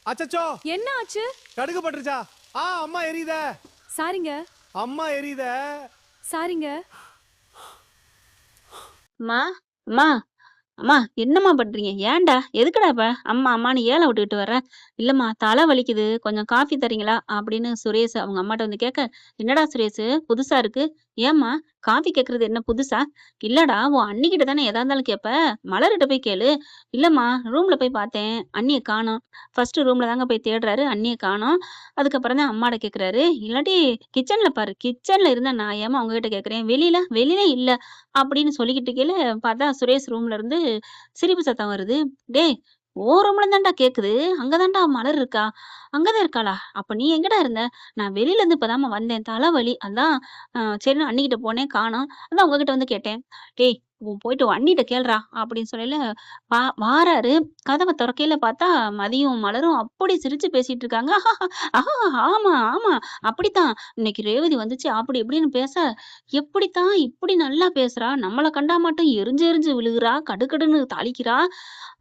அச்சச்சோ, என்ன ஆச்சு? கடுகு பட்டுருச்சா? அம்மா எரியுத. சாரிங்க. அம்மா எரியுத. சாரிங்க. அம்மா அம்மா அம்மா என்னம்மா பண்றீங்க? ஏன்டா? எதுக்குடா இப்ப அம்மா அம்மான்னு ஏல விட்டுக்கிட்டு வர்ற? இல்லம்மா தலை வலிக்குது, கொஞ்சம் காஃபி தர்றீங்களா? அப்படின்னு சுரேஷ் அவங்க அம்மாட்ட வந்து கேட்க, என்னடா சுரேஷு புதுசா இருக்கு? ஏம்மா காஃபி கேட்கறது என்ன புதுசா? இல்லடா உன் அண்ணிக்கிட்ட தானே எதா இருந்தாலும் கேட்ப. மலர்கிட்ட போய் கேளு. இல்லம்மா ரூம்ல போய் பார்த்தேன். அண்ணிய காணோம். ஃபர்ஸ்ட் ரூம்ல தாங்க போய் தேடுறாரு. அண்ணிய காணோம். அதுக்கப்புறம் தான் அம்மாட்ட கேட்குறாரு. இல்லாட்டி கிச்சன்ல பாரு. கிச்சன்ல இருந்தா நான் ஏம்மா உங்ககிட்ட கேட்கிறேன்? வெளியில? வெளியில இல்ல. அப்படின்னு சொல்லிக்கிட்டு இருக்கையில பார்த்தா சுரேஷ் ரூம்ல இருந்து சிரிப்பு சத்தம் வருது. "டேய்! உன் ரூம்ல தான்டா கேக்குது. அங்க தான்டா மலர் இருக்கா. அங்க தான் இருக்காளா? அப்ப நீ எங்கடா இருந்த? நான் வெளியில இருந்து இப்பதாம்மா வந்தேன். தலைவலி. அதான் சரின்னு அண்ணிக்கிட்ட போனேன். காணோம். அதான் உங்ககிட்ட வந்து கேட்டேன்." "டேய்! போயிட்டு உன் அண்ணிட்ட கேளுடா" அப்படின்னு சொல்லயில வாராரு. கதவ தொறக்கையில பார்த்தா மதியும், மலரும் அப்படி சிரிச்சு பேசிட்டு இருக்காங்க. "ஆஹா! ஆமா, ஆமா. அப்படித்தான். இன்னைக்கு ரேவதி வந்துச்சு." அப்படி இப்படின்னு பேச, எப்படித்தான் இப்படி நல்லா பேசுறா? நம்மள கண்டா மட்டும் எரிஞ்சு எரிஞ்சு விழுகுறா. கடுகடுன்னு தாளிக்கிறா.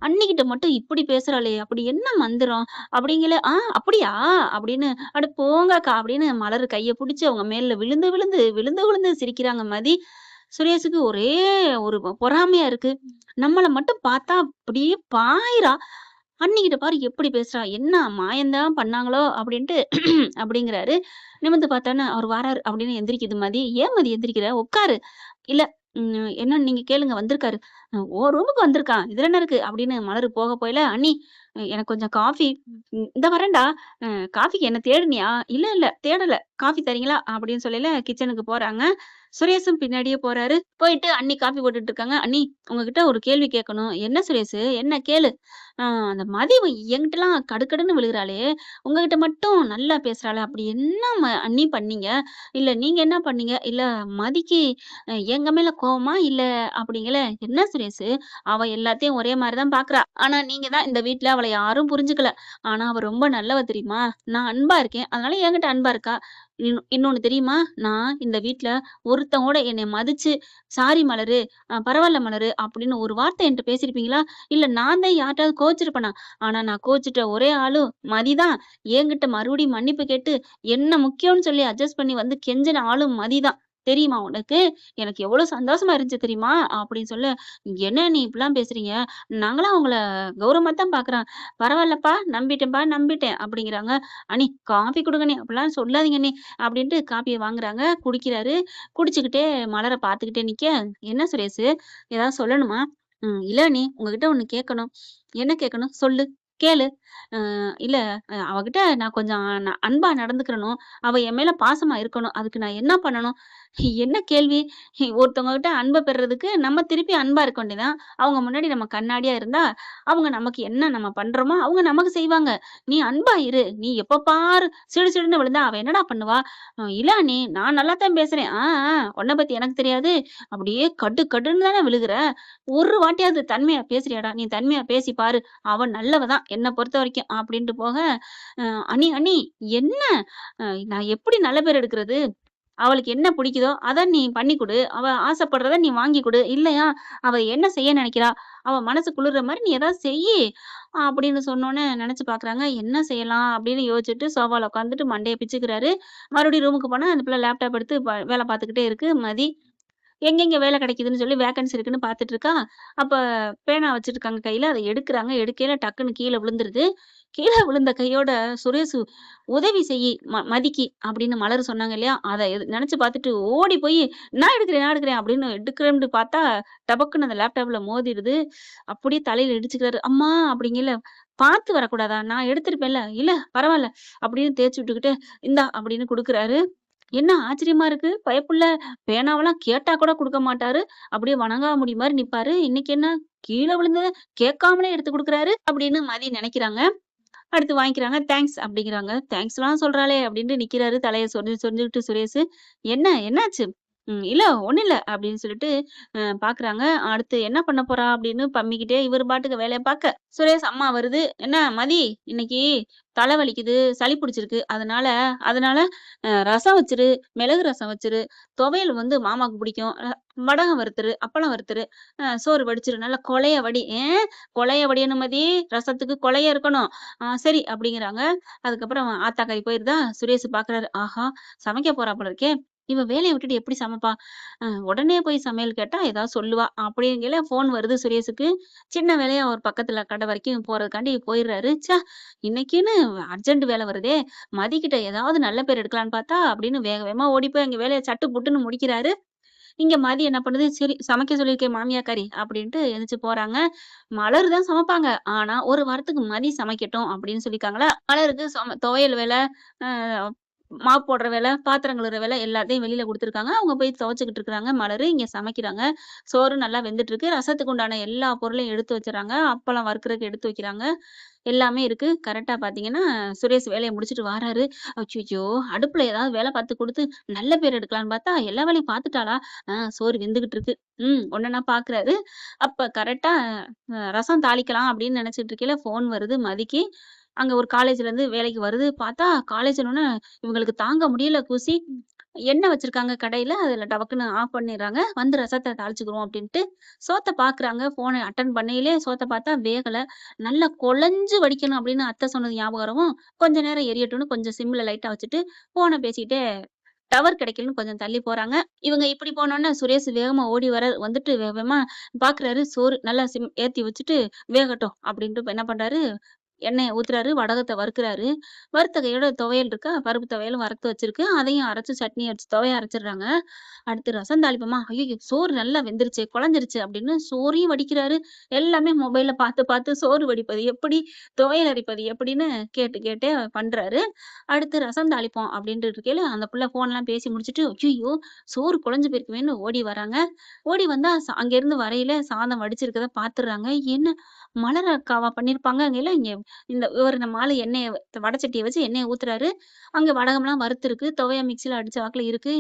அண்ணிகிட்ட மட்டும் இப்படி பேசுறாளே! அப்படி என்ன மந்திரம்? அப்படிங்கல அப்படியா?" அப்படின்னு, "அட போங்கக்கா" அப்படின்னு மலர் கைய புடிச்சு அவங்க மேல விழுந்து விழுந்து, விழுந்து விழுந்து சிரிக்கிறாங்க மதி. சுரேஷுக்கு ஒரே ஒரு பொறாமையா இருக்கு. நம்மள மட்டும் பார்த்தா அப்படியே பாய்றா. அண்ணிகிட்ட பாரு எப்படி பேசுறா? என்ன மாயம் தான் பண்ணாங்களோ? அப்படின்ட்டு அப்படிங்கிறாரு. நிமிர்ந்து பார்த்தோன்னே, அவரு வாராரு அப்படின்னு எந்திரிக்குது மதி. "ஏன் மதி எந்திரிக்கிற? உட்காரு." "இல்ல என்னன்னு நீங்க கேளுங்க வந்திருக்காரு." உன் ரூமுக்கு வந்திருக்கான். இதுல என்ன இருக்கு?" அப்படின்னு மலரு போக போயில, "அண்ணி எனக்கு கொஞ்சம் காஃபி." "இந்தா வரேன்டா. காஃபிக்கு என்ன தேடுனியா?" "இல்ல, இல்ல தேடல. காஃபி தர்றீங்களா?" அப்படின்னு சொல்லயில கிச்சனுக்கு போறாங்க. சுரேஷும் பின்னாடியே போறாரு. போயிட்டு அண்ணி காஃபி போட்டுட்டு இருக்காங்க. "அண்ணி உங்ககிட்ட ஒரு கேள்வி கேட்கணும்." "என்ன சுரேஷு? என்ன கேளு." அந்த மதி என்கிட்டலாம் கடுக்கடுன்னு விழுகுறாளே! உங்ககிட்ட மட்டும் நல்லா பேசுறாளே! அப்படி என்ன அண்ணி பண்ணீங்க? இல்ல நீங்க என்ன பண்ணீங்க? இல்ல மதிக்கு எங்க மேல கோவமா? இல்ல அப்படிங்கல. என்ன சுரேஷு? அவ எல்லாத்தையும் ஒரே மாரி தான் பார்க்குறா. ஆனா நீங்க தான் இந்த வீட்ல அவள யாரும் புரிஞ்சுக்கல. ஆனா அவ ரொம்ப நல்லவ தெரியுமா? நான் அன்பா இருக்கேன். அதனால என்கிட்ட அன்பா இருக்கா. இன்னொன்னு தெரியுமா? நான் இந்த வீட்ல ஒருத்தன் கூட என்னைய மதிச்சு, "சாரி மலரு, பரவால்ல மலரு" அப்படின்னு ஒரு வார்த்தை என்ட்ட பேசியிருப்பீங்களா? இல்ல நான் தான் யார்ட்டயாவது கோவிச்சிருப்பனா? ஆனா நான் கோவிச்சுட்ட ஒரே ஆளு மதி தான். என்கிட்ட மறுபடியும் மன்னிப்பு கேட்டு, என்ன முக்கியம்னு சொல்லி அட்ஜஸ்ட் பண்ணி வந்து கெஞ்சின ஆளும் மதி தான். தெரியுமா உனக்கு? எனக்கு எவ்வளோ சந்தோஷமா இருந்துச்சு தெரியுமா? அப்படின்னு சொல்ல, "என்ன நீ இப்படிலாம் பேசுறீங்க? நாங்கலாம் உங்கள கௌரவமா தான் பார்க்குறோம்." "பரவால்லப்பா, நம்பிட்டேன்ப்பா, நம்பிட்டேன்." அப்படிங்கிறாங்க. "அண்ணி காஃபி குடுங்க அண்ணி." "அப்படிலாம் சொல்லாதீங்க அண்ணி." அப்படின்ட்டு காப்பிய வாங்குறாங்க. குடிக்கிறாரு. குடிச்சுக்கிட்டே மலர பார்த்துக்கிட்டே நிக்க, "என்ன சுரேஷு? ஏதாவது சொல்லணுமா?" இல்ல அண்ணி உங்ககிட்ட ஒண்ணு கேட்கணும்." "என்ன கேட்கணும்? சொல்லு. கேளு." இல்ல அவகிட்ட நான் கொஞ்சம் அன்பா நடந்துக்கிறணும். அவ என் மேல பாசமா இருக்கணும். அதுக்கு நான் என்ன பண்ணணும்?" என்ன கேள்வி? ஒருத்தவங்க கிட்ட அன்ப பெறுறதுக்கு நம்ம திருப்பி அன்பா இருக்க வேண்டியதுதான். அவங்க முன்னாடி நம்ம கண்ணாடியா இருந்தா, அவங்க நமக்கு என்ன நம்ம பண்றோமோ, அவங்க நமக்கு செய்வாங்க. நீ அன்பா இரு. நீ எப்ப பாரு சிடு சிடுன்னு விழுந்தா அவ என்னடா பண்ணுவா? இல்ல அண்ணி நான் நல்லா தான் பேசுறேன். உன்ன பத்தி எனக்கு தெரியாது. அப்படியே கடு கடுன்னு தானே விழுகுற. ஒரு வாட்டியாவது தன்மையா பேசுறியாடா? நீ தன்மையா பேசி பாரு. அவ நல்லவ தான் என்ன பொறுத்தவரைக்கும்." அப்படின்ட்டு போக, "அண்ணி அண்ணி என்ன? நான் எப்படி நல்ல பேர் எடுக்கிறது? அவளுக்கு என்ன பிடிக்குதோ, அத நீ பண்ணி குடு. அவ ஆசைப்படுறத நீ வாங்கி குடு. இல்லையா, அவ என்ன செய்ய நினைக்கிறா? அவ மனசு குளிர்ற மாரி நீ ஏதாவது செய்யி." அப்படின்னு சொன்னோனே நெனச்சு பாக்குறாங்க. என்ன செய்யலாம்? அப்படின்னு யோசிச்சுட்டு சோஃபால உட்காந்துட்டு மண்டைய பிச்சுக்கிறாரு. மறுபடியும் ரூமுக்கு போனா, அந்த பிள்ளை லேப்டாப் எடுத்து வேல பாத்துக்கிட்டே இருக்கு. மதி எங்கெங்க வேலை கிடைக்குதுன்னு சொல்லி வேக்கன்சி இருக்குன்னு பார்த்துட்டு இருக்கா. அப்ப பேனா வச்சிருக்காங்க கையில. அத எடுக்குறாங்க. எடுக்கையில டக்குன்னு கீழ விழுந்துருது. கீழ விழுந்த கையோட சுரேஷு "உதவி செய்யி மதிக்கு" அப்படின்னு மலர் சொன்னாங்க இல்லையா? அத நெனச்சு பார்த்துட்டு ஓடி போய் "நான் எடுக்கிறேன், நான் எடுக்கிறேன்" அப்படின்னு எடுக்கிறேன்னு பார்த்தா, டபக்குன்னு அந்த லேப்டாப்ல மோதிருது. அப்படியே தலையில இடிச்சுக்கிறாரு. "அம்மா" அப்படிங்கல. "பார்த்து வரக்கூடாதா? நான் எடுத்திருப்பேன்ல." "இல்ல பரவால்ல" அப்படின்னு தேய்ச்சு விட்டுக்கிட்டு, "இந்தா" அப்படின்னு குடுக்குறாரு. என்ன ஆச்சரியமா இருக்கு. பயப்புள்ள பேனாவெல்லாம் கேட்டா கூட குடுக்க மாட்டாரு. அப்படியே வணங்காமுடி மாரி நிப்பாரு. இன்னைக்கு என்ன கீழ விழுந்தத கேட்காமலே எடுத்து குடுக்குறாரு அப்படின்னு மதி நெனைக்கிறாங்க. அடுத்து வாங்கிக்கிறாங்க. தேங்க்ஸ் அப்படிங்கிறாங்க. தேங்க்ஸ்லாம் சொல்றாளே அப்படின்ட்டு நிக்கிறாரு. தலைய சொரிஞ்சுகிட்டு சுரேஷு. என்ன என்னாச்சு? இல்ல ஒண்ணும் இல்ல அப்படின்னு சொல்லிட்டு பாக்குறாங்க. அடுத்து என்ன பண்ண போறா அப்படின்னு பம்மிக்கிட்டே இவரு பாட்டுக்கு வேலைய பாக்க, சுரேஷ் அம்மா வருது. "என்ன மதி, இன்னைக்கு தலை வலிக்குது, சளி பிடிச்சிருக்கு. அதனால அதனால ரசம் வச்சுரு, மிளகு ரசம் வச்சுரு, துவையல் வந்து மாமாவுக்கு பிடிக்கும். வடகம் வறுத்துரு, அப்பளம் வறுத்துரு, சோறு வடிச்சிரு. நல்லா கொழைய வடி." கொழைய வடியணும் மதி, ரசத்துக்கு கொழைய இருக்கணும். சரி அப்படிங்கிறாங்க. அதுக்கப்புறம் ஆத்தாக்காரி போயிருதா, சுரேஷ் பாக்குறாரு. ஆஹா! சமைக்க போறா போல இருக்கே! இவ வேலைய விட்டுட்டு எப்படி சமைப்பா? உடனே போய் சமையல் கேட்டா ஏதாவது சொல்லுவா. அப்படிங்கையில ஃபோன் வருது சுரேஷுக்கு. சின்ன வேலையா ஒரு பக்கத்துல கடை வரைக்கும் போறதுக்காண்டி போயிடுறாரு. இன்னைக்குன்னு அர்ஜென்ட் வேலை வருதே! மதிக்கிட்ட ஏதாவது நல்ல பேர் எடுக்கலான்னு பார்த்தா, அப்படின்னு வேக வேகமா ஓடி போய் அங்க வேலைய சட்டு புட்டுன்னு முடிக்கிறாரு. இங்க மதி என்ன பண்ணுது, சரி சமைக்க சொல்லியிருக்கேன் மாமியாக்காரி அப்படின்ட்டு எந்திரிச்சு போறாங்க. மலர் தான் சமைப்பாங்க. ஆனா, ஒரு வாரத்துக்கு மதி சமைக்கட்டும் அப்படின்னு சொல்லியிருக்காங்களா, மலருக்கு துவையல் வேலை, அ மாவு போடுற வேலை, பாத்திரம் கழுவுற வேலை எல்லாத்தையும் வெளியில குடுத்துருக்காங்க. அவங்க போய் துவைச்சுக்கிட்டு இருக்காங்க. மலரு இங்க சமைக்கிறாங்க. சோறு நல்லா வெந்துட்டு இருக்கு. ரசத்துக்கு உண்டான எல்லா பொருளையும் எடுத்து வச்சுர்றாங்க. அப்பளம் வறுக்கறதுக்கு எடுத்து வைக்கிறாங்க. எல்லாமே இருக்கு. கரெக்ட்டா பார்த்தீங்கன்னா, சுரேஷ் வேலைய முடிச்சுட்டு வாராரு. அச்சச்சோ! அடுப்புல ஏதாவது வேல பார்த்து குடுத்து நல்ல பேர் எடுக்கலான்னு பார்த்தா, எல்லா வேலையும் பார்த்துட்டாளா? சோறு வெந்துகிட்டு இருக்கு. ஒன்னொன்னா பார்க்குறாரு. அப்ப கரெக்ட்டா ரசம் தாளிக்கலாம் அப்படின்னு நினைச்சுட்டு இருக்கையில ஃபோன் வருது மதிக்கு. அங்க ஒரு காலேஜ்லேருந்து வேலைக்கு வருது. பார்த்தா காலேஜ்னோனே இவங்களுக்கு தாங்க முடியல குஷி. எண்ணெய் வச்சிருக்காங்க கடையில. அதுல டபக்குன்னு ஆஃப் பண்ணிடுறாங்க. வந்து ரசத்த தாளிச்சுக்குருவோம் அப்டின்ட்டு. சோத்த பார்க்குறாங்க. ஃபோன அட்டெண்ட் பண்ணையிலே சோத்த பார்த்தா வேகல. நல்லா கொழஞ்சு வடிக்கணும் அப்டின்னு அத்தை சொன்னது ஞாபகம் வரவும், கொஞ்ச நேரம் எரியட்டும்னு கொஞ்சம் சிம்ல லைட்டா வச்சுட்டு, ஃபோன பேசிக்கிட்டே டவர் கிடைக்கலன்னு கொஞ்சம் தள்ளி போறாங்க. இவங்க இப்டி போனோனே சுரேஷ் வேகமா ஓடி வராரு. வந்துட்டு வேக வேகமா பார்க்குறாரு. சோறு நல்லா ஏத்தி வச்சுட்டு வேகட்டும் அப்டின்ட்டு என்ன பண்றாரு, எண்ணெய ஊத்துறாரு, வடகத்த வறுக்குறாரு. வறுத்த கையோட துவையல் இருக்கா, பருப்பு துவையலும் வறுத்து வச்சிருக்கு. அதையும் அரைச்சு சட்னி அரைச்சு துவைய அரைச்சுடுறாங்க. அடுத்து ரசம் தாளிப்போமா, ஐய்யய்யோ! சோறு நல்லா வெந்துருச்சு, குழஞ்சிருச்சு அப்படின்னு சோறையும் வடிக்கிறாரு. எல்லாமே மொபைல்ல பார்த்து பார்த்து சோறு வடிப்பது எப்படி, துவையல் அரைப்பது எப்படின்னு கேட்டு கேட்டே பண்றாரு. அடுத்து ரசம் தாளிப்போம் அப்படின்ட்டு இருக்கையில, அந்த புள்ள ஃபோன்லாம் பேசி முடிச்சுட்டு, ஐய்யய்யோ! சோறு குழஞ்சு போயிருக்குமேன்னு ஓடி வராங்க. ஓடி வந்தா அங்கேருந்து வரையில சாதம் வடிச்சிருக்கத பார்த்துடுறாங்க. என்ன மலர் அக்காவா பண்ணியிருப்பாங்கங்கையில, இங்க இவரு நம்ம ஆளு எண்ணெய வடச்சட்டிய வச்சு எண்ணெய ஊத்துறாரு. அங்க வடகம்லாம் வறுத்திருக்கு. துவைய மிக்ஸில அடிச்ச வாக்குல இருக்கு.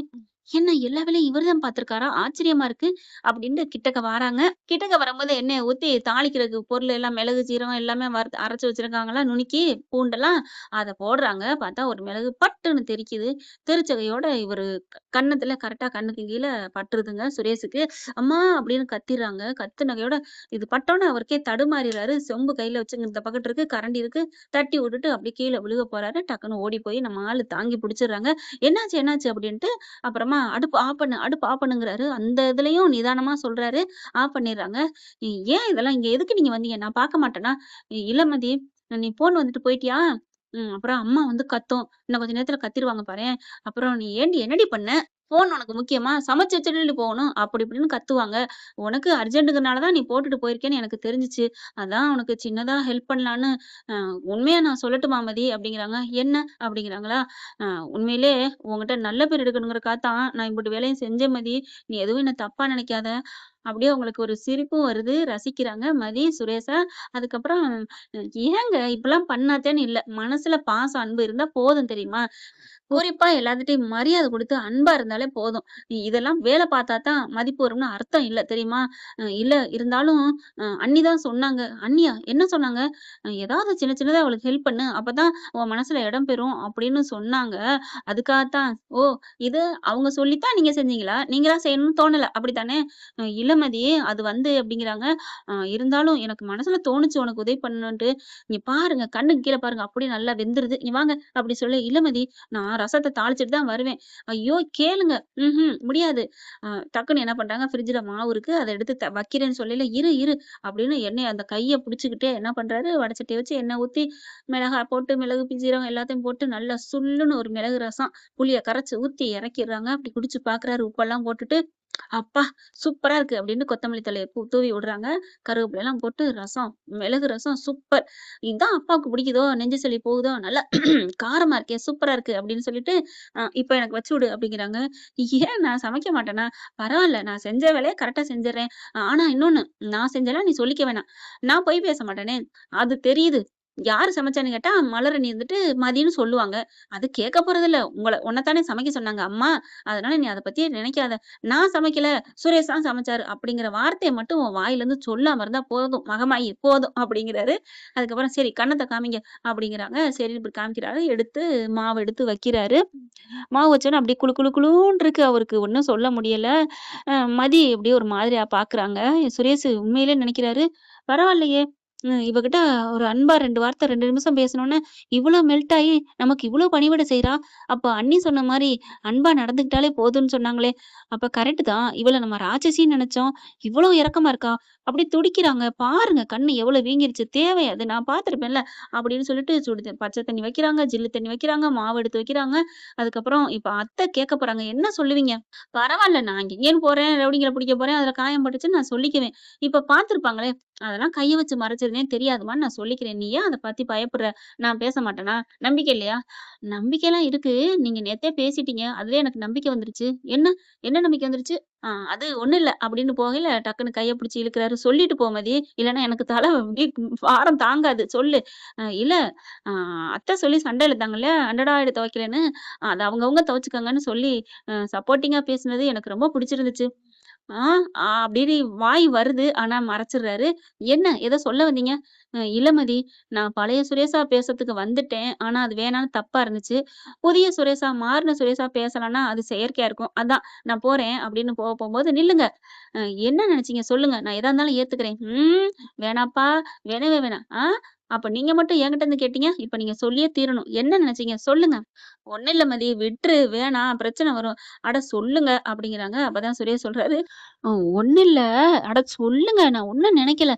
என்ன எல்லா வேலையும் இவரு தான் பார்த்துருக்காரா? ஆச்சரியமா இருக்கு. அப்டின்ட்டு கிட்டக்க வாராங்க. கிட்டக்க வரும்போது எண்ணெய ஊத்தி தாளிக்கிறதுக்கு பொருள் எல்லாம் மிளகு, சீரகம் எல்லாமே வறுத்து அரைச்சு வச்சிருக்காங்களா நுணுக்கி, பூண்டெல்லாம் அத போடுறாங்க. பார்த்தா ஒரு மிளகு பட்டுன்னு தெறிக்குது. தெறிச்ச கையோட இவரு கன்னத்துல கரெக்ட்டா கண்ணுக்கு கீழ பட்டுருதுங்க சுரேஷுக்கு. அம்மா! அப்டின்னு கத்திர்றாங்க. கத்துன கையோட இது பட்டோனே அவருக்கே தடுமாறிறாரு. சொம்பு கையில வச்சு இந்த பக்கட்டு இருக்கு, கரண்டி இருக்கு. தட்டி விட்டுட்டு அப்டியே கீழ விழுக போறாரு. டக்குன்னு ஓடி போய் நம்ம ஆளு தாங்கி பிடிச்சுர்றாங்க. "என்னாச்சு? என்னாச்சு?" அப்டின்ட்டு அப்புறமா அடுப்பு ஆஃப் பண்ணு, அடுப்பு ஆஃப் பண்ணுங்கிறாரு. அந்த இதுலயும் நிதானமா சொல்றாரு. ஆஃப் பண்ணிர்றாங்க. "ஏன் இதெல்லாம் இங்க எதுக்கு நீங்க வந்தீங்க? நான் பார்க்க மாட்டேனா?" "இல்ல மதி, நீ ஃபோன் வந்துட்டு போயிட்டியா?" அப்புறம் அம்மா வந்து கத்தும். இன்னும் கொஞ்ச நேரத்துல கத்திருவாங்க பாரேன். அப்புறம் "நீ ஏன்டி என்னடி பண்ண? ஃபோன் உனக்கு முக்கியமா? சமைச்சு வச்சுட்டுடி போகணும்." அப்படி இப்படின்னு கத்துவாங்க. "உனக்கு அர்ஜென்ட்ங்கிறனால தான் நீ போட்டுட்டு போயிருக்கேன்னு எனக்கு தெரிஞ்சுச்சு. அதான் உனக்கு சின்னதா ஹெல்ப் பண்ணலான்னு உண்மைய நான் சொல்லட்டுமா மதி?" அப்படிங்கிறாங்க. "என்ன?" அப்படிங்கிறாங்களா. "அ உண்மையிலே உன்கிட்ட நல்ல பேர் எடுக்கணுங்கிறதுக்காக தான் நான் இம்புட்டு வேலையும் செஞ்சேன் மதி. நீ எதுவும் என்ன தப்பா நினைக்காத." அப்படியே அவங்களுக்கு ஒரு சிரிப்பும் வருது. ரசிக்கிறாங்க மதி, சுரேஷ. அதுக்கப்புறம் ஏங்க இப்படிலாம் பண்ணாதேன்னு இல்ல. மனசுல பாசம், அன்பு இருந்தா போதும் தெரியுமா? குறிப்பா எல்லாத்துட்டயும் மரியாதை குடுத்து அன்பா இருந்தாலே போதும். இதெல்லாம் வேலை பார்த்தா தான் மதிப்பு வரும்னு அர்த்தம் இல்ல தெரியுமா? இல்ல இருந்தாலும் அண்ணி தான் சொன்னாங்க. "அண்ணியா? என்ன சொன்னாங்க?" ஏதாவது சின்ன சின்னதா அவளுக்கு ஹெல்ப் பண்ணு. அப்பதான் உன் மனசுல இடம் பெறும்." அப்படின்னு சொன்னாங்க. அதுக்காகத்தான் ஓ! இது அவங்க சொல்லி தான் நீங்க செஞ்சீங்களா? நீங்களா செய்யணும்னு தோணல. அப்படித்தானே? இல்ல மதி, அது வந்து அப்படிங்கிறாங்க. இருந்தாலும் எனக்கு மனசுல தோணுச்சு உனக்கு உதவி பண்ணணுன்ட்டு. இங்க பாருங்க, கண்ணுக்கு கீழ பாருங்க. அப்படியே நல்லா வெந்துருது. இங்க வாங்க." அப்படி சொல்ல, "இல்ல மதி, நான் ரசத்த தாளிச்சுட்டு தான் வருவேன்." ஐயோ! கேளுங்க. முடியாது. டக்குன்னு என்ன பண்றாங்க, ஃப்ரிட்ஜ்ல மாவு இருக்கு. அத எடுத்து வைக்கிறேன்னு சொல்லையில, "இரு, இரு" அப்படின்னு எண்ணெய அந்த கைய புடிச்சுக்கிட்டே என்ன பண்றாரு, வடச்சட்டிய வச்சு எண்ணெய் ஊத்தி, மிளகாய் போட்டு, மிளகு, சீரகம் எல்லாத்தையும் போட்டு நல்லா சுல்லுன்னு ஒரு மிளகு ரசம், புளிய கரைச்சு ஊத்தி இறக்கிர்றாங்க. அப்படி குடிச்சு பார்க்குறாரு உப்பெல்லாம் போட்டுட்டு. அப்பா! சூப்பரா இருக்கு அப்படின்னு கொத்தமல்லி தழைய தூவி விடுறாங்க. கருவேப்பிலைலாம் போட்டு ரசம், மிளகு ரசம் சூப்பர். இதான் அப்பாவுக்கு பிடிக்குதோ, நெஞ்சு சளி போகுதோ, நல்லா காரமா இருக்கே, சூப்பரா இருக்கு அப்படின்னு சொல்லிட்டு, இப்ப எனக்கு வச்சு விடு அப்படிங்கிறாங்க. ஏன் நான் சமைக்க மாட்டேனா? பரவால்ல, நான் செஞ்ச வேலைய கரெக்ட்டா செஞ்சுர்றேன். ஆனா இன்னொன்னு, நான் செஞ்சேன்னா நீ சொல்லிக்க வேணாம். நான் பொய் பேச மாட்டேனே, அது தெரியுது. யாரு சமைச்சான்னு கேட்டா, மலரணி வந்துட்டு மதின்னு சொல்லுவாங்க. அது கேட்க போறதில்ல. உன்னத்தானே சமைக்க சொன்னாங்க அம்மா. அதனால நீ அத பத்தி நினைக்காத. நான் சமைக்கல. சுரேஷ் தான் சமைச்சாரு. அப்படிங்கிற வார்த்தைய மட்டும் உன் வாயிலருந்து சொல்லாம இருந்தா போதும். மகமாயி போதும் அப்படிங்கிறாரு. அதுக்கப்புறம் சரி கன்னத்த காமிங்க அப்படிங்கிறாங்க. சரின்னு இப்படி காமிக்கிறாரு. மாவு எடுத்து வைக்கிறாரு. மாவு வச்சோனே அப்படியே குளு குளு குளுன்னு இருக்கு. அவருக்கு ஒண்ணும் சொல்ல முடியல. மதி அப்படியே ஒரு மாதிரியா பார்க்குறாங்க. சுரேஷ் உண்மையிலே நினைக்கிறாரு, பரவாயில்லையே! இவகிட்ட ஒரு அன்பா 2 வார்த்தை 2 நிமிஷம் பேசினோனே, இவ்ளோ மெல்ட் ஆயி நமக்கு இவ்ளோ பணிவிடை செய்றா. அப்ப அண்ணி சொன்ன மாரி அன்பா நடந்துக்கிட்டாலே போதும்ன்னு சொன்னாங்களே! அப்ப கரெக்ட் தான். இவள நம்ம ராட்சசின்னு நெனச்சோம். இவ்ளோ இரக்கமா இருக்கா! அப்படியே துடிக்கிறாங்க. பாருங்க கண்ணு எவ்வளோ வீங்கிருச்சு. தேவை அது. நான் பார்த்துருப்பேன்ல. அப்படின்னு சொல்லிட்டு பச்சை தண்ணி வைக்கிறாங்க, ஜில்லு தண்ணி வைக்கிறாங்க, மாவு எடுத்து வைக்கிறாங்க. அதுக்கப்புறம் இப்ப அத்தை கேட்க போறாங்க. என்ன சொல்லுவீங்க? பரவால்ல நான் எங்கேன்னு போறேன், ரவுடிங்கள பிடிக்க போறேன். அதுல காயம் பட்டுச்சுன்னு நான் சொல்லிக்குவேன். இப்ப பார்த்துருப்பாங்களே! அதெல்லாம் கைய வச்சு மறைச்சிருந்தேன் தெரியாதும்மான்னு நான் சொல்லிக்கிறேன். நீ ஏன் அத பத்தி பயப்படுற? நான் பேச மாட்டேனா? நம்பிக்கை இல்லையா? நம்பிக்கைலாம் இருக்கு. நீங்க நேத்தே பேசிட்டீங்க. அதுலயே எனக்கு நம்பிக்கை வந்துருச்சு. என்ன? என்ன நம்பிக்கை வந்துருச்சு? அது ஒண்ணும் இல்ல அப்படின்னு போகையில டக்குன்னு கைய பிடிச்சு இழுக்குறாரு. சொல்லிட்டு போ மதி. இல்லன்னா எனக்கு தல அப்படியே பாரம் தாங்காது. சொல்லு. இல்ல அ அத்தை சொல்லி சண்டை இழுத்தாங்கல்ல, அண்டடா எடுத்து துவைக்கலன்னு. அத அவங்கவங்க துவைச்சுக்கங்கன்னு சொல்லி சப்போர்ட்டிங்கா பேசுனது எனக்கு ரொம்ப பிடிச்சிருந்துச்சு. ஆ, அப்படின்னு வாய் வருது. ஆனா மறைச்சுடுறாரு. என்ன? ஏதோ சொல்ல வந்தீங்க? இளமதி, நான் பழைய சுரேஷா பேசறதுக்கு வந்துட்டேன். ஆனா அது வேணான்னு தப்பா இருந்துச்சு. புதிய சுரேஷா மாறுன சுரேஷா பேசலான்னா, அது செயற்கையா இருக்கும். அதான் நான் போறேன் அப்படின்னு போகும்போது, நில்லுங்க. என்ன நெனச்சீங்க? சொல்லுங்க. நான் எதா இருந்தாலும் ஏத்துக்கிறேன். வேணாப்பா, வேணவே வேணாம். அப்ப நீங்க மட்டும் என்கிட்ட இருந்து கேட்டீங்க. இப்ப நீங்க சொல்லியே தீரணும். என்ன நெனச்சீங்க? சொல்லுங்க. ஒண்ணும் இல்ல மதி, விட்ரு. வேணாம். பிரச்சனை வரும். அட சொல்லுங்க அப்படிங்கிறாங்க. அப்பதான் சுரேஷ் சொல்றாரு. "அ ஒண்ணும் இல்ல. அட சொல்லுங்க. நான் ஒண்ணும் நெனைக்கல.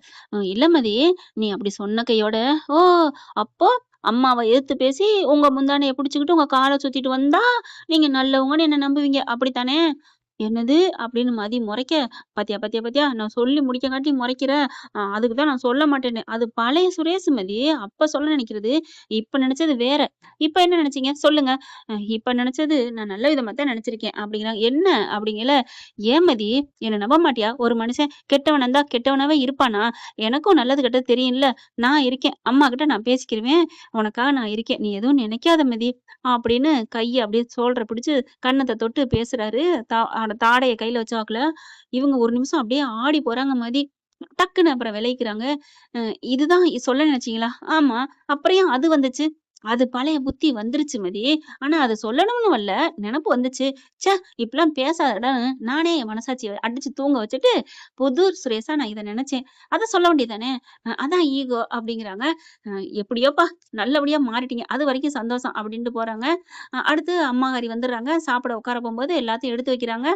இல்ல மதி, நீ அப்படி சொன்ன கையோட ஓ! அப்போ அம்மாவ எதிர்த்து பேசி, உங்க முந்தானைய புடிச்சுக்கிட்டு, உங்க கால சுத்திட்டு வந்தா, நீங்க நல்லவங்கன்னு என்ன நம்புவீங்க. அப்படித்தானே?" "என்னது?" அப்படின்னு மதி மொறைக்க, "பாத்தியா, பாத்தியா, பாத்தியா? நான் சொல்லி முடிக்கங்காட்டி மொறைக்கிற. அதுக்கு தான் நான் சொல்ல மாட்டேன்னு." அது பழைய சுரேஷ் மதி. அப்ப சொல்ல நெனைக்கிறது. இப்ப நெனச்சது வேற. இப்ப என்ன நெனச்சீங்க? சொல்லுங்க. இப்ப நெனச்சது நான் நல்ல விதமா தான் நெனச்சிருக்கேன்." அப்படிங்கிறாங்க. "என்ன?" அப்படிங்கல. "ஏன் மதி, என்ன நம்ப மாட்டியா? ஒரு மனுஷன் கெட்டவனா இருந்தா கெட்டவனாவே இருப்பானா? எனக்கும் நல்லது கெட்டது தெரியும்ல. நான் இருக்கேன். அம்மாகிட்ட நான் பேசிக்கிருவேன். உனக்காக நான் இருக்கேன். நீ எதுவும் நெனைக்காத மதி." அப்படின்னு கைய அப்படியே ஷோல்டர பிடிச்சு கன்னத்த தொட்டு பேசுறாரு. தாடைய கையில வச்சாப்புல. இவங்க ஒரு நிமிஷம் அப்படியே ஆடி போறாங்க மதி. டக்குன்னு அப்புறம் விலகிக்கிறாங்க. அ இதுதான் சொல்ல நெனச்சீங்களா? ஆமா. அப்புறம் ஏன் அது வந்துச்சு? அது பழைய புத்தி வந்துருச்சு மதி. ஆனா அத சொல்லணும்னு வரல. நெனப்பு வந்துச்சு. ச்சே! இப்படிலாம் பேசாதடான்னு நானே என் மனசாட்சிய அடிச்சு தூங்க வச்சுட்டு, புது சுரேஷா நான் இத நெனச்சேன். அத சொல்ல வேண்டியது தானே! அதான் ஈகோ அப்படிங்கிறாங்க. அ எப்படியோப்பா! நல்லபடியா மாறிட்டீங்க. அதுவரைக்கும் சந்தோஷம் அப்படின்ட்டு போறாங்க. அடுத்து அம்மாகாரி வந்துடுறாங்க. சாப்பிட உட்கார போம்போது எல்லாத்தையும் எடுத்து வைக்கிறாங்க.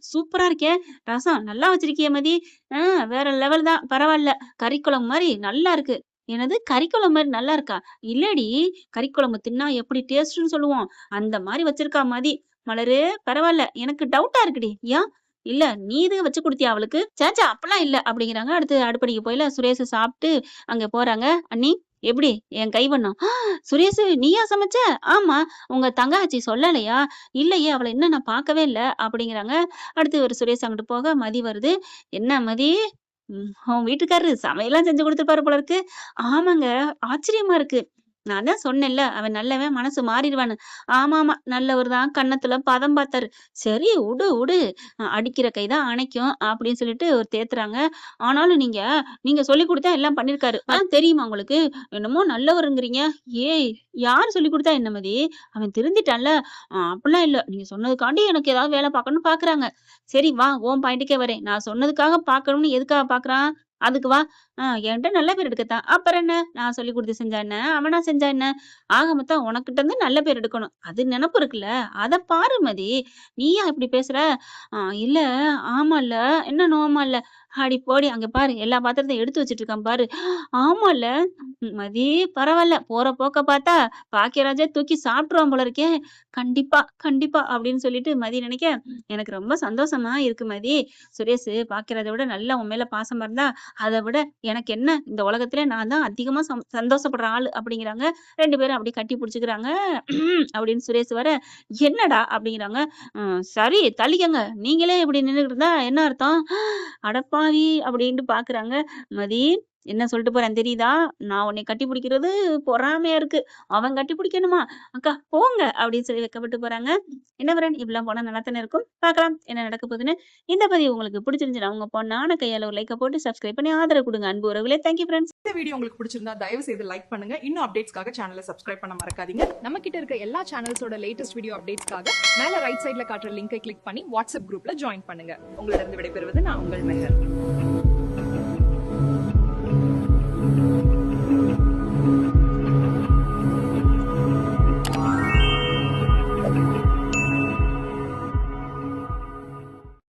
சூப்பரா இருக்கே! ரசம் நல்லா வச்சிருக்கியே மதி. ஆ வேற லெவல் தான். பரவால்ல. கறி குழம்பு மாரி நல்லா இருக்கு. என்னது கறி குழம்பு மாரி நல்லா இருக்கா? இல்லடி, கறி குழம்பு தின்னா எப்படி டேஸ்ட்டுன்னு சொல்லுவோம். அந்த மாரி வச்சிருக்கா மதி. மலரு பரவால்ல. எனக்கு டவுட்டா இருக்குடி. ஏன்? இல்ல நீ எதுவும் வச்சு குடுத்தியா அவளுக்கு? சேச்சே அப்பலாம் இல்ல அப்படிங்கிறாங்க. அடுத்து அடுப்படிக்கு போயில சுரேஷ் சாப்ட்டு அங்க போறாங்க. அண்ணி எப்படி? என் கைவண்ணம். சுரேஷு நீயா சமைச்ச? ஆமா. உங்க தங்கச்சி சொல்லலையா? இல்லையே! அவள இன்னும் நான் பார்க்கவே இல்ல அப்படிங்கிறாங்க. அடுத்து ஒரு சுரேஷ் அங்கிட்டு போக மதி வருது. என்ன மதி? உன் வீட்டுக்காரரு சமையல்லாம் செஞ்சு குடுத்துருப்பாரு போல இருக்கு. ஆமாங்க. ஆச்சரியமா இருக்கு. நான் தான் சொன்னேன்ல, அவன் நல்லவன் மனசு மாறிருவான்னு. ஆமாமா. நல்லவரு தான் கன்னத்துல பதம் பார்த்தாரு. சரி உடு, உடு. அடிக்கிற கை தான் அணைக்கும் அப்படின்னு சொல்லிட்டு ஒரு தேத்துறாங்க. ஆனாலும் நீங்க நீங்க சொல்லிக் குடுத்தா எல்லாம் பண்ணியிருக்காரு. தெரியுமா உங்களுக்கு? என்னமோ நல்லவருங்கிறீங்க. ஏய்! யார் சொல்லிக் குடுத்தா என்ன மதி? அவன் திருந்திட்டான்ல. அப்படிலாம் இல்ல. நீங்க சொன்னதுக்காண்டி எனக்கு ஏதாவது வேலை பார்க்கணும்னு பார்க்குறாங்க. சரி வா, உன் பாயிண்ட்டுக்கே வரேன். நான் சொன்னதுக்காக பார்க்கணும்னு எதுக்காக பார்க்குறான்? அதுக்கு வா. என்ட்ட நல்ல பேர் எடுக்கத்தான். அப்புறம் என்ன? நான் சொல்லிக் குடுத்து செஞ்சா என்ன? அவனா செஞ்சா என்ன? ஆக மொத்தம் உனக்கிட்ட இருந்து நல்ல பேர் எடுக்கணும். அது நெனப்பு இருக்குல்ல. அத பாரு மதி. நீ ஏன் இப்படி பேசுற? இல்ல. ஆமால்ல. என்ன நோமால்ல? அடி போடி! அங்க பாரு எல்லா பாத்திரத்தையும் எடுத்து வச்சுட்டு இருக்கான் பாரு. ஆமால்ல. மதி பரவால்ல. போற போக்க பார்த்தா பாக்கியராஜே தூக்கி சாப்ட்டுருவான் போல இருக்கே! கண்டிப்பா, கண்டிப்பா அப்படின்னு சொல்லிட்டு மதி நினைக்க, எனக்கு ரொம்ப சந்தோஷமா இருக்கு மதி. சுரேஷு பாக்கியராஜ விட நல்லா உன் மேல பாசமா இருந்தா, அத விட எனக்கு என்ன இந்த உலகத்திலே நான் தான் அதிகமா சந்தோஷப்படுற ஆளு அப்படிங்கிறாங்க. 2 பேரும் அப்படியே கட்டி புடிச்சுக்கிறாங்க. அப்படின்னு சுரேஷ் வர, "என்னடா?" அப்படிங்கிறாங்க. சரி தள்ளிக்கங்க. நீங்களே இப்படி நின்னுகிட்டு இருந்தா என்ன அர்த்தம்?" அடப்பாவி! அப்படின்ட்டு பாக்குறாங்க. மதி என்ன சொல்லிட்டு போறேன் தெரியுதா? நான் உன்னை கட்டி பிடிக்கிறது பொறாமையா இருக்கு. அவன் கட்டி பிடிக்கணுமா? அக்கா போங்க அப்படின்னு சொல்லி வெட்கப்பட்டு போறாங்க. என்ன ஃப்ரெண்ட் இப்படிலாம் போனா நல்லா தானே இருக்கும். பார்க்கலாம் என்ன நடக்க போகுதுன்னு. இந்த பதிவு உங்களுக்கு பிடிச்சிருந்துச்சுன்னா உங்க பொண்ணான கையால ஒரு லைக்க போட்டு சப்ஸ்கிரைப் பண்ணி ஆதரவு கொடுங்க அன்பு உறவுகளே. Thank you friends. இந்த வீடியோ உங்களுக்கு பிடிச்சிருந்தா தயவு செய்து லைக் பண்ணுங்க. இன்னும் அப்டேட்ஸ்க்காக சேனலை சப்ஸ்கிரைப் பண்ண மறக்காதீங்க. நம்ம கிட்ட இருக்க எல்லா சேனல்ஸோட லேட்டஸ்ட் வீடியோ அப்டேட்ஸ்க்காக மேல ரைட் சைடுல காட்டுற லிங்கை கிளிக் பண்ணி வாட்ஸ்அப் குரூப்ல ஜாயின் பண்ணுங்க. உங்களிடம் விடைபெறுவது நான் உங்கள் மெஹர்.